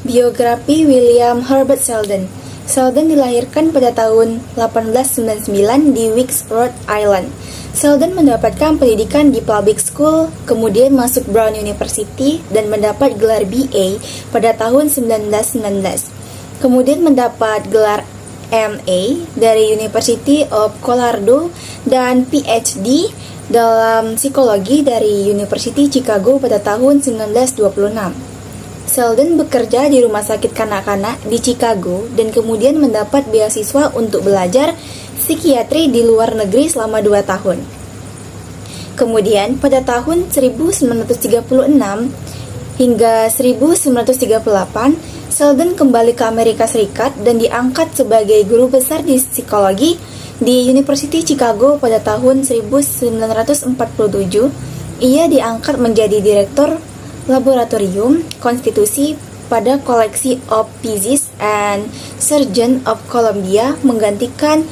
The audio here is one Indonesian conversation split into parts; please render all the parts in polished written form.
Biografi William Herbert Selden. Selden dilahirkan pada tahun 1899 di Wicks, Rhode Island. Selden mendapatkan pendidikan di public school, kemudian masuk Brown University dan mendapat gelar BA pada tahun 1919. Kemudian mendapat gelar MA dari University of Colorado dan PhD dalam psikologi dari University Chicago pada tahun 1926. Selden bekerja di rumah sakit kanak-kanak di Chicago dan kemudian mendapat beasiswa untuk belajar psikiatri di luar negeri selama 2 tahun. Kemudian pada tahun 1936 hingga 1938, Selden kembali ke Amerika Serikat dan diangkat sebagai guru besar di psikologi di University Chicago pada tahun 1947. Ia diangkat menjadi direktur Laboratorium Konstitusi pada Koleksi of Physics and Surgeon of Columbia, menggantikan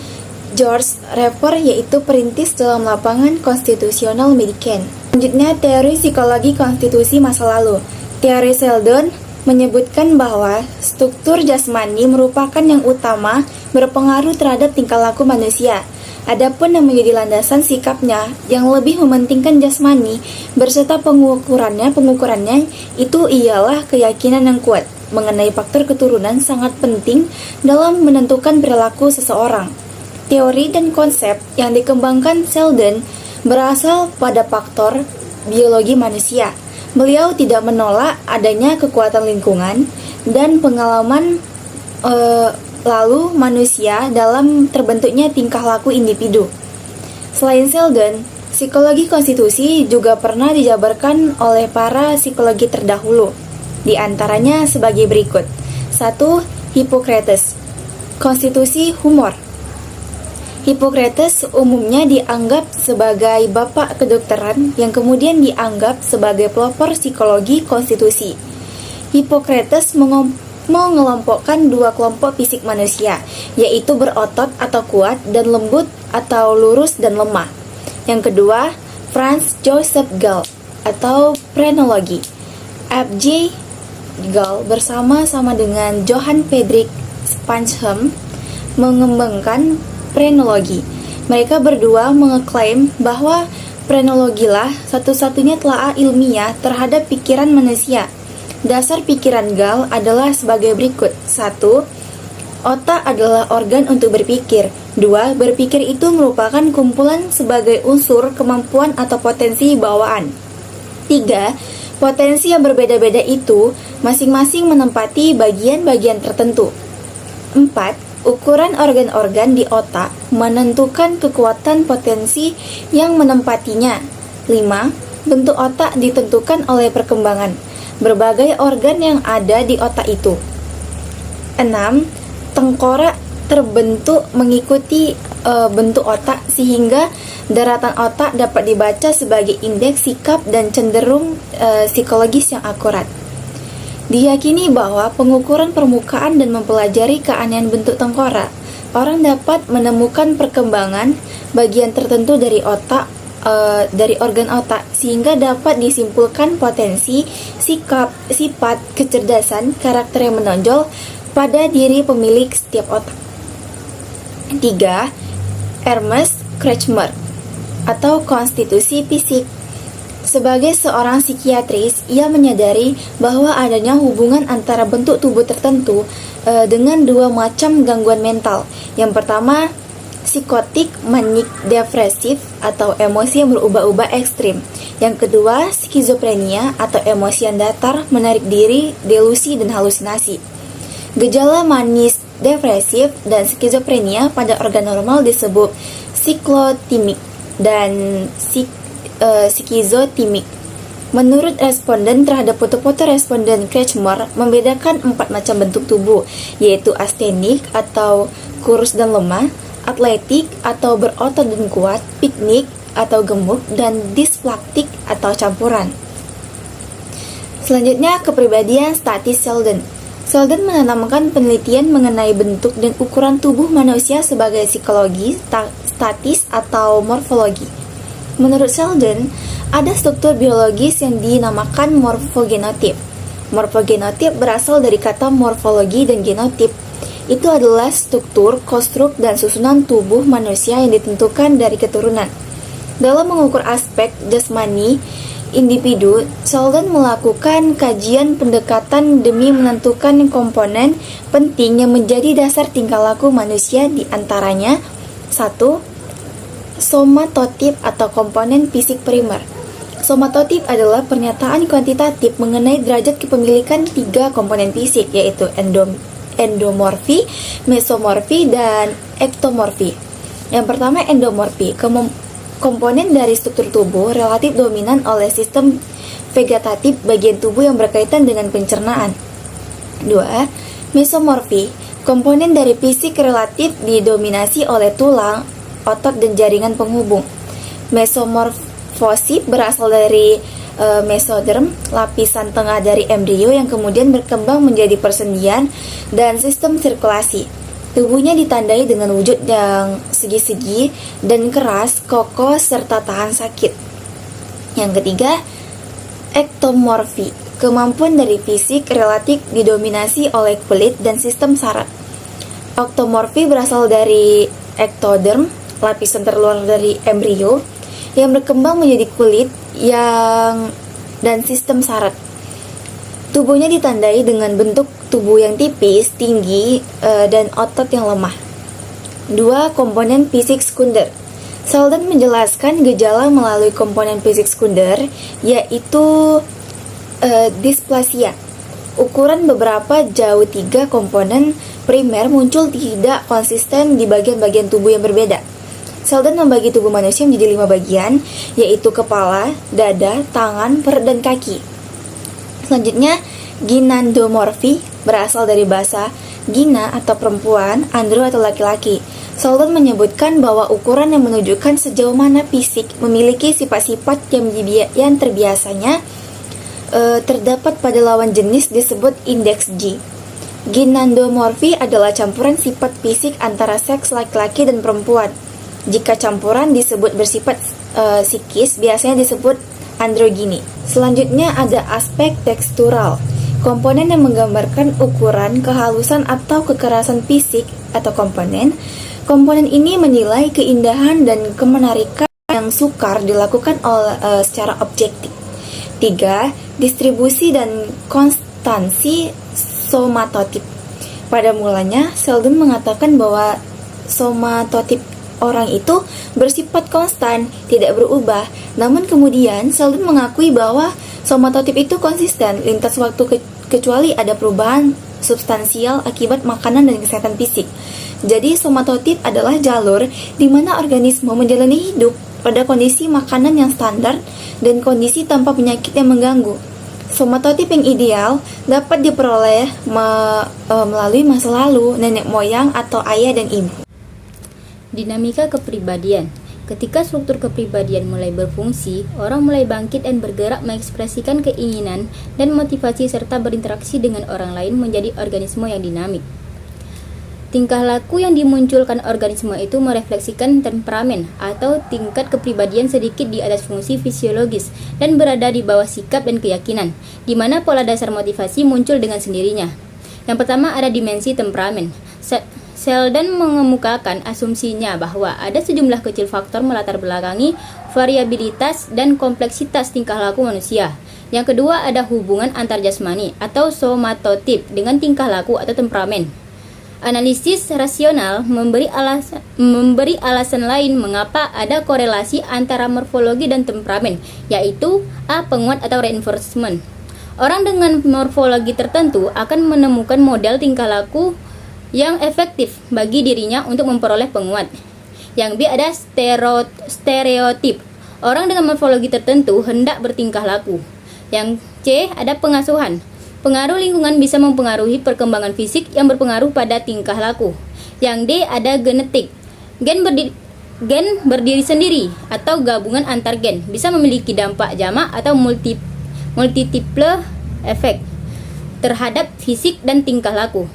George Reper, yaitu perintis dalam lapangan konstitusional Medicaid. Selanjutnya, teori psikologi konstitusi masa lalu. Teori Selden menyebutkan bahwa struktur jasmani merupakan yang utama berpengaruh terhadap tingkah laku manusia. Adapun yang menjadi landasan sikapnya yang lebih mementingkan jasmani berserta pengukurannya itu ialah keyakinan yang kuat mengenai faktor keturunan sangat penting dalam menentukan perilaku seseorang. Teori dan konsep yang dikembangkan Selden berasal pada faktor biologi manusia. Beliau tidak menolak adanya kekuatan lingkungan dan pengalaman lalu manusia dalam terbentuknya tingkah laku individu. Selain Selden, psikologi konstitusi juga pernah dijabarkan oleh para psikologi terdahulu, di antaranya sebagai berikut. 1. Hippocrates. Konstitusi humor. Hippocrates umumnya dianggap sebagai bapak kedokteran yang kemudian dianggap sebagai pelopor psikologi konstitusi. Hippocrates mengelompokkan 2 kelompok fisik manusia, yaitu berotot atau kuat dan lembut atau lurus dan lemah. Yang kedua, Franz Joseph Gall atau phrenologi. F.J. Gall bersama-sama dengan Johann Friedrich Spanghem mengembangkan phrenologi. Mereka berdua mengeklaim bahwa phrenologilah satu-satunya telaah ilmiah terhadap pikiran manusia. Dasar pikiran Gall adalah sebagai berikut. 1. Otak adalah organ untuk berpikir. 2. Berpikir itu merupakan kumpulan sebagai unsur kemampuan atau potensi bawaan. 3. Potensi yang berbeda-beda itu masing-masing menempati bagian-bagian tertentu. 4. Ukuran organ-organ di otak menentukan kekuatan potensi yang menempatinya. 5. Bentuk otak ditentukan oleh perkembangan berbagai organ yang ada di otak itu. 6. Tengkorak terbentuk mengikuti bentuk otak sehingga daratan otak dapat dibaca sebagai indeks sikap dan cenderung psikologis yang akurat. Diyakini bahwa pengukuran permukaan dan mempelajari keanehan bentuk tengkorak, orang dapat menemukan perkembangan bagian tertentu dari otak dari organ otak sehingga dapat disimpulkan potensi, sikap, sifat, kecerdasan, karakter yang menonjol pada diri pemilik setiap otak. 3. Ernst Kretschmer atau konstitusi fisik. Sebagai seorang psikiatris, ia menyadari bahwa adanya hubungan antara bentuk tubuh tertentu dengan 2 macam gangguan mental. Yang pertama, psikotik manik depresif atau emosi yang berubah-ubah ekstrim. Yang kedua, skizofrenia atau emosi yang datar, menarik diri, delusi, dan halusinasi. Gejala manis depresif dan skizofrenia pada organ normal disebut siklotimik dan skizotimik. Menurut responden terhadap foto-foto responden Kretschmer membedakan 4 macam bentuk tubuh, yaitu astenik atau kurus dan lemah, atletik atau berotot dan kuat, piknik atau gemuk, dan dysplaktik atau campuran. Selanjutnya, kepribadian statis Selden. Selden menanamkan penelitian mengenai bentuk dan ukuran tubuh manusia sebagai psikologi statis atau morfologi. Menurut Selden, ada struktur biologis yang dinamakan morfogenotip. Morfogenotip berasal dari kata morfologi dan genotip. Itu adalah struktur, konstruk, dan susunan tubuh manusia yang ditentukan dari keturunan. Dalam mengukur aspek jasmani individu, Sheldon melakukan kajian pendekatan demi menentukan komponen penting yang menjadi dasar tingkah laku manusia, di antaranya 1. Somatotip atau komponen fisik primer. Somatotip adalah pernyataan kuantitatif mengenai derajat kepemilikan 3 komponen fisik, yaitu endomorfi, mesomorfi, dan ektomorfi. Yang pertama, endomorfi. Komponen dari struktur tubuh relatif dominan oleh sistem vegetatif bagian tubuh yang berkaitan dengan pencernaan. 2. Mesomorfi. Komponen dari fisik relatif didominasi oleh tulang, otot, dan jaringan penghubung. Mesomorfosis berasal dari mesoderm, lapisan tengah dari embrio yang kemudian berkembang menjadi persendian dan sistem sirkulasi. Tubuhnya ditandai dengan wujud yang segi-segi dan keras, kokoh, serta tahan sakit. Yang ketiga, ektomorfi. Kemampuan dari fisik relatif didominasi oleh kulit dan sistem saraf. Ektomorfi berasal dari ektoderm, lapisan terluar dari embrio, yang berkembang menjadi kulit dan sistem saraf. Tubuhnya ditandai dengan bentuk tubuh yang tipis, tinggi, dan otot yang lemah. 2. Komponen fisik sekunder. Sheldon menjelaskan gejala melalui komponen fisik sekunder, yaitu displasia. Ukuran beberapa jauh 3 komponen primer muncul tidak konsisten di bagian-bagian tubuh yang berbeda. Sheldon membagi tubuh manusia menjadi 5 bagian, yaitu kepala, dada, tangan, perut, dan kaki. Selanjutnya, ginandomorfi berasal dari bahasa gina atau perempuan, andro atau laki-laki. Sheldon menyebutkan bahwa ukuran yang menunjukkan sejauh mana fisik memiliki sifat-sifat yang terbiasanya terdapat pada lawan jenis disebut indeks G. Ginandomorfi adalah campuran sifat fisik antara seks laki-laki dan perempuan. Jika campuran disebut bersifat psikis, biasanya disebut androgini. Selanjutnya ada aspek tekstural. Komponen yang menggambarkan ukuran, kehalusan, atau kekerasan fisik atau komponen. Komponen ini menilai keindahan dan kemenarikan yang sukar dilakukan secara objektif. 3. Distribusi dan konstansi somatotip. Pada mulanya, Sheldon mengatakan bahwa somatotip orang itu bersifat konstan, tidak berubah. Namun kemudian Sheldon mengakui bahwa somatotip itu konsisten lintas waktu kecuali ada perubahan substansial akibat makanan dan kesehatan fisik. Jadi somatotip adalah jalur di mana organisme menjalani hidup pada kondisi makanan yang standar dan kondisi tanpa penyakit yang mengganggu. Somatotip yang ideal dapat diperoleh melalui masa lalu, nenek moyang, atau ayah dan ibu. Dinamika kepribadian. Ketika struktur kepribadian mulai berfungsi, orang mulai bangkit dan bergerak mengekspresikan keinginan dan motivasi serta berinteraksi dengan orang lain menjadi organisme yang dinamik. Tingkah laku yang dimunculkan organisme itu merefleksikan temperamen atau tingkat kepribadian sedikit di atas fungsi fisiologis dan berada di bawah sikap dan keyakinan, di mana pola dasar motivasi muncul dengan sendirinya. Yang pertama ada dimensi temperamen. Sheldon mengemukakan asumsinya bahwa ada sejumlah kecil faktor melatar belakangi variabilitas dan kompleksitas tingkah laku manusia. Yang kedua ada hubungan antar jasmani atau somatotip dengan tingkah laku atau temperamen. Analisis rasional memberi alasan lain mengapa ada korelasi antara morfologi dan temperamen, yaitu A. Penguat atau reinforcement. Orang dengan morfologi tertentu akan menemukan model tingkah laku yang efektif bagi dirinya untuk memperoleh penguat. Yang B ada stereotip. Orang dengan morfologi tertentu hendak bertingkah laku. Yang C ada pengasuhan. Pengaruh lingkungan bisa mempengaruhi perkembangan fisik yang berpengaruh pada tingkah laku. Yang D ada genetik. Gen berdiri sendiri atau gabungan antar gen bisa memiliki dampak jamak atau multiple efek terhadap fisik dan tingkah laku.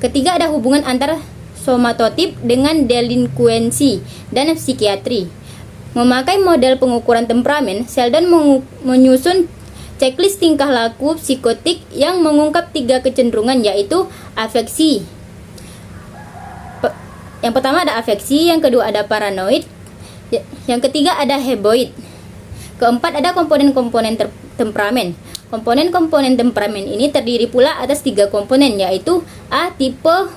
Ketiga ada hubungan antara somatotip dengan delinkuensi dan psikiatri. Memakai model pengukuran temperamen, Sheldon menyusun Checklist tingkah laku psikotik yang mengungkap 3 kecenderungan, yaitu afeksi. Yang pertama ada afeksi, yang kedua ada paranoid, yang ketiga ada heboid. Keempat ada komponen-komponen temperamen. Komponen-komponen temperamen ini terdiri pula atas 3 komponen, yaitu A. Tipe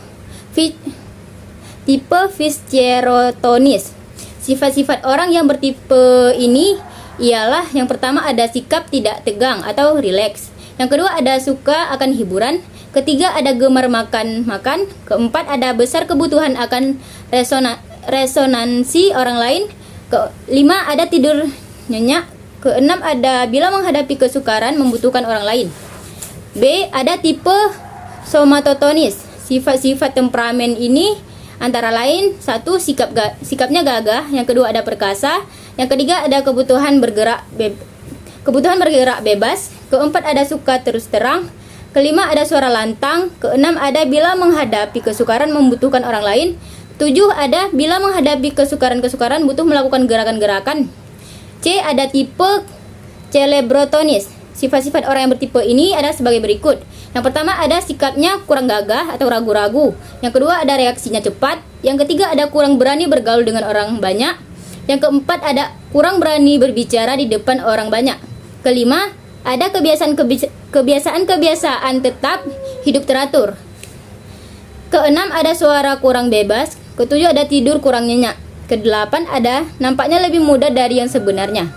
Viscerotonis. Sifat-sifat orang yang bertipe ini ialah yang pertama ada sikap tidak tegang atau rileks. Yang kedua ada suka akan hiburan. Ketiga ada gemar makan. Keempat ada besar kebutuhan akan resonansi orang lain. Kelima ada tidur nyenyak. Keenam ada bila menghadapi kesukaran membutuhkan orang lain. B. Ada tipe somatotonis. Sifat-sifat temperamen ini antara lain: 1. Sikapnya gagah. Yang kedua ada perkasa. Yang ketiga ada kebutuhan bergerak bebas. Keempat ada suka terus terang. Kelima ada suara lantang. Keenam ada bila menghadapi kesukaran membutuhkan orang lain. 7 ada bila menghadapi kesukaran butuh melakukan gerakan-gerakan. C. Ada tipe celebrotonis. Sifat-sifat orang yang bertipe ini ada sebagai berikut. Yang pertama ada sikapnya kurang gagah atau ragu-ragu. Yang kedua ada reaksinya cepat. Yang ketiga ada kurang berani bergaul dengan orang banyak. Yang keempat ada kurang berani berbicara di depan orang banyak. Kelima ada kebiasaan tetap hidup teratur. Keenam ada suara kurang bebas. Ketujuh ada tidur kurang nyenyak. Kedelapan ada nampaknya lebih muda dari yang sebenarnya.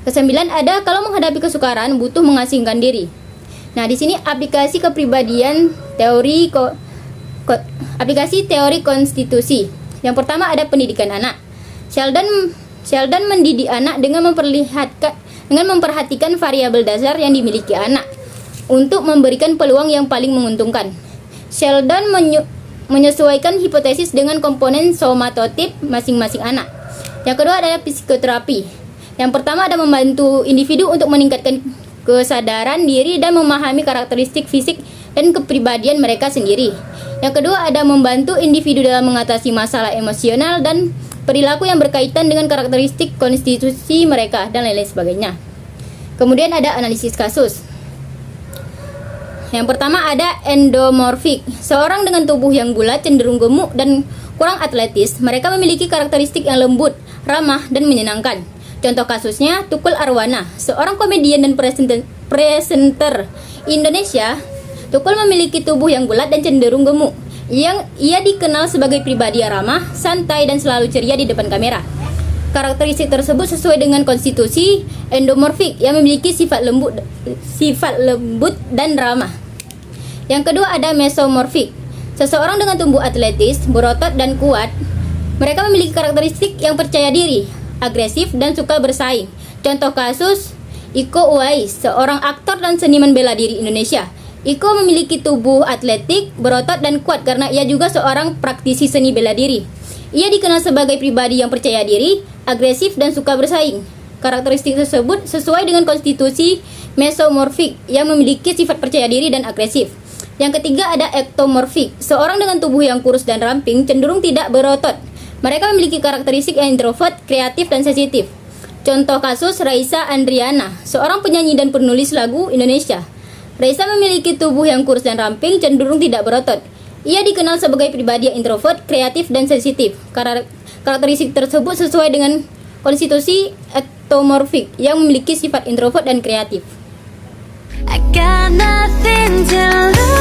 Kesembilan ada kalau menghadapi kesukaran butuh mengasingkan diri. Nah, di sini aplikasi kepribadian aplikasi teori konstitusi. Yang pertama ada pendidikan anak. Sheldon mendidik anak dengan memperhatikan variabel dasar yang dimiliki anak untuk memberikan peluang yang paling menguntungkan. Sheldon menyesuaikan hipotesis dengan komponen somatotip masing-masing anak. Yang kedua adalah psikoterapi. Yang pertama ada membantu individu untuk meningkatkan kesadaran diri dan memahami karakteristik fisik dan kepribadian mereka sendiri. Yang kedua ada membantu individu dalam mengatasi masalah emosional dan perilaku yang berkaitan dengan karakteristik konstitusi mereka dan lain-lain sebagainya. Kemudian ada analisis kasus. Yang pertama ada endomorfik. Seorang dengan tubuh yang bulat, cenderung gemuk dan kurang atletis. Mereka memiliki karakteristik yang lembut, ramah dan menyenangkan. Contoh kasusnya Tukul Arwana, seorang komedian dan presenter Indonesia. Tukul memiliki tubuh yang bulat dan cenderung gemuk. Ia dikenal sebagai pribadi yang ramah, santai dan selalu ceria di depan kamera. Karakteristik tersebut sesuai dengan konstitusi endomorfik yang memiliki sifat lembut dan ramah. Yang kedua ada mesomorfik. Seseorang dengan tubuh atletis, berotot dan kuat. Mereka memiliki karakteristik yang percaya diri, agresif dan suka bersaing. Contoh kasus Iko Uwais, seorang aktor dan seniman bela diri Indonesia. Iko memiliki tubuh atletik, berotot dan kuat karena ia juga seorang praktisi seni bela diri. Ia dikenal sebagai pribadi yang percaya diri, agresif dan suka bersaing. Karakteristik tersebut sesuai dengan konstitusi mesomorfik yang memiliki sifat percaya diri dan agresif. Yang ketiga ada ektomorfik. Seorang dengan tubuh yang kurus dan ramping cenderung tidak berotot. Mereka memiliki karakteristik yang introvert, kreatif dan sensitif. Contoh kasus Raisa Andriana, seorang penyanyi dan penulis lagu Indonesia. Raisa memiliki tubuh yang kurus dan ramping, cenderung tidak berotot. Ia dikenal sebagai pribadi yang introvert, kreatif, dan sensitif. Karakteristik tersebut sesuai dengan konstitusi ektomorfik yang memiliki sifat introvert dan kreatif. I got nothing to lose.